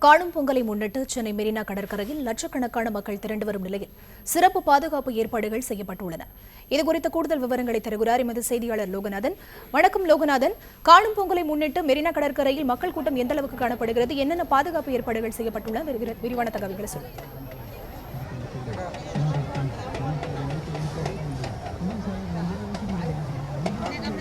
காணும் பொங்கலை முன்னிட்டு சென்னை மெரினா கடற்கரையில் லட்சக்கணக்கான மக்கள் திரண்டு வரும் நிலையில் சிறப்பு பாதுகாப்பு ஏற்பாடுகள் செய்யப்பட்டுள்ளன. இதுகுறித்த கூடுதல் விவரங்களை தருகிறார் எமது செய்தியாளர் லோகநாதன். வணக்கம் லோகநாதன். காணும் பொங்கலை முன்னிட்டு மெரினா கடற்கரையில் மக்கள் கூட்டம் எந்த அளவுக்கு காணப்படுகிறது, என்னென்ன பாதுகாப்பு ஏற்பாடுகள் செய்யப்பட்டுள்ளன, விரிவான தகவல்களை சொல்லுங்கள்.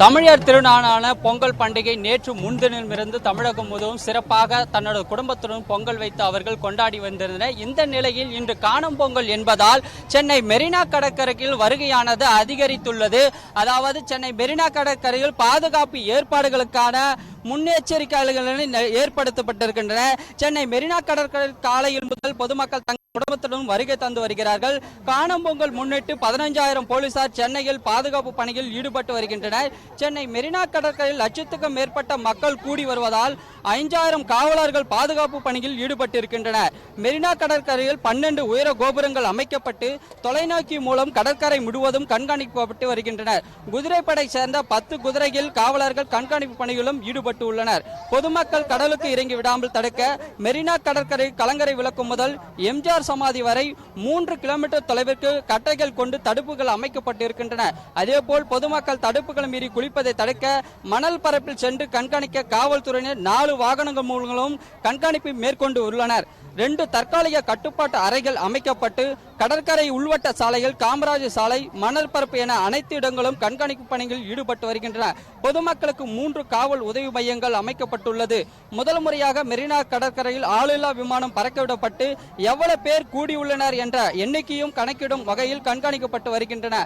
தமிழர் திருநாளான பொங்கல் பண்டிகை நேற்று முன்தினமிருந்து தமிழகம் முழுவதும் சிறப்பாக தன்னோட குடும்பத்துடன் பொங்கல் வைத்து அவர்கள் கொண்டாடி வந்திருந்தனர். இந்த நிலையில் இன்று காணும் பொங்கல் என்பதால் சென்னை மெரினா கடற்கரையில் வருகையானது அதிகரித்துள்ளது. அதாவது சென்னை மெரினா கடற்கரையில் பாதுகாப்பு ஏற்பாடுகளுக்கான முன்னெச்சரிக்கைகள் ஏற்படுத்தப்பட்டிருக்கின்றன. சென்னை மெரினா கடற்கரை காலையில் முதல் பொதுமக்கள் குடும்பத்துடன் வருகை தந்து வருகிறார்கள். காணும் பொங்கல் முன்னிட்டு 15,000 போலீசார் சென்னையில் பாதுகாப்பு பணியில் ஈடுபட்டு வருகின்றனர். சென்னை மெரினா கடற்கரையில் லட்சத்துக்கும் மேற்பட்ட மக்கள் கூடி வருவதால் 5,000 காவலர்கள் பாதுகாப்பு பணியில் ஈடுபட்டிருக்கின்றனர். மெரினா கடற்கரையில் 12 உயர கோபுரங்கள் அமைக்கப்பட்டு தொலைநோக்கி மூலம் கடற்கரை முழுவதும் கண்காணிக்கப்பட்டு வருகின்றனர். குதிரைப்படை சேர்ந்த 10 குதிரையில் காவலர்கள் கண்காணிப்பு பணியிலும் ஈடுபட்டு உள்ளனர். பொதுமக்கள் கடலுக்கு இறங்கி விடாமல் தடுக்க மெரினா கடற்கரை கலங்கரை விளக்கம் முதல் எம்ஜிஆர் சமாதி வரை 3 கிலோமீட்டர் தொலைவிற்கு கட்டைகள் கொண்டு தடுப்புகள் அமைக்கப்பட்டிருக்கின்றன. அதேபோல் பொதுமக்கள் தடுப்புகள் மீறி குளிப்பதை தடுக்க மணல் பரப்பில் சென்று கண்காணிக்க காவல்துறையினர் 4 வாகனங்கள் மூலங்களும் கண்காணிப்பு மேற்கொண்டு உள்ளனர். 2 தற்காலிக கட்டுப்பாட்டு அறைகள் அமைக்கப்பட்டு கடற்கரை உள்வட்ட சாலைகள், காமராஜர் சாலை, மணல் பரப்பு என அனைத்து இடங்களும் கண்காணிப்பு பணிகளில் ஈடுபட்டு வருகின்றன. பொதுமக்களுக்கு 3 காவல் உதவி மையங்கள் அமைக்கப்பட்டுள்ளது. முதல் முறையாக மெரினா கடற்கரையில் ஆளில்லா விமானம் பறக்கவிடப்பட்டு எவ்வளவு பேர் கூடியுள்ளனர் என்ற எண்ணிக்கையும் கணக்கிடும் வகையில் கண்காணிக்கப்பட்டு வருகின்றன.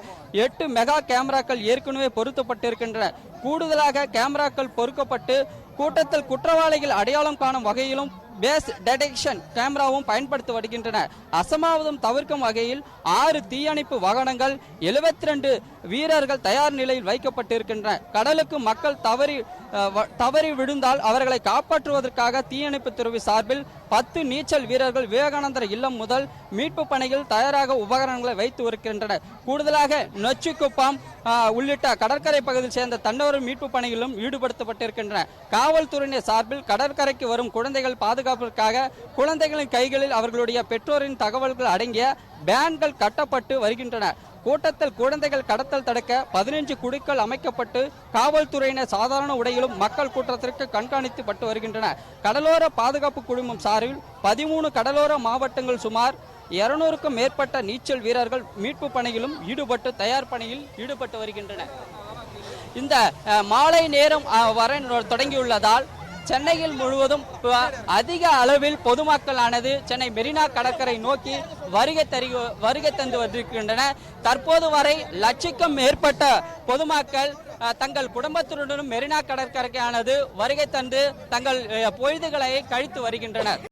8 மெகா கேமராக்கள் ஏற்கனவே பொருத்தப்பட்டிருக்கின்றன. கூடுதலாக கேமராக்கள் பொருத்தப்பட்டு கூட்டத்தில் குற்றவாளிகள் அடையாளம் காணும் வகையிலும் பேஸ் டிடெக்ஷன் கேமராவும் பயன்படுத்தி வருகின்றன. அசம்பாவிதம் தவிர்க்கும் வகையில் 6 தீயணைப்பு வாகனங்கள், 72 வீரர்கள் தயார் நிலையில் வைக்கப்பட்டிருக்கின்றன. கடலுக்கு மக்கள் தவறி விழுந்தால் அவர்களை காப்பாற்றுவதற்காக தீயணைப்பு துறை சார்பில் 10 நீச்சல் வீரர்கள் விவேகானந்தர் இல்லம் முதல் மீட்பு பணிகள் தயாராக உபகரணங்களை வைத்து வருகின்றனர். கூடுதலாக நொச்சிக்குப்பம் உள்ளிட்ட கடற்கரை பகுதியில் சேர்ந்த தன்னோர் மீட்பு பணிகளிலும் ஈடுபடுத்தப்பட்டிருக்கின்றன. காவல்துறையினர் சார்பில் கடற்கரைக்கு வரும் குழந்தைகள் பாதுகாப்பிற்காக குழந்தைகளின் கைகளில் அவர்களுடைய பெற்றோரின் தகவல்கள் அடங்கிய பேன்கள் கட்டப்பட்டு வருகின்றன. கூட்டத்தில் குழந்தைகள் கடத்தல் தடுக்க 15 குழுக்கள் அமைக்கப்பட்டு காவல்துறையினர் சாதாரண உடையிலும் மக்கள் கூட்டத்திற்கு கண்காணிக்கப்பட்டு வருகின்றன. கடலோர பாதுகாப்பு குழுமம் சார்பில் 13 கடலோர மாவட்டங்கள் சுமார் 200க்கும் மேற்பட்ட நீச்சல் வீரர்கள் மீட்பு பணியிலும் தயார் பணியில் ஈடுபட்டு வருகின்றனர். இந்த மாலை நேரம் வரை தொடங்கியுள்ளதால் சென்னையில் முழுவதும் அதிக அளவில் பொதுமக்களானது சென்னை மெரினா கடற்கரை நோக்கி வருகை தந்து வருகின்றன. தற்போது வரை லட்சக்கும் மேற்பட்ட பொதுமக்கள் தங்கள் குடும்பத்துடனும் மெரினா கடற்கரைக்கானது வருகை தந்து தங்கள் பொழுதுகளை கழித்து வருகின்றனர்.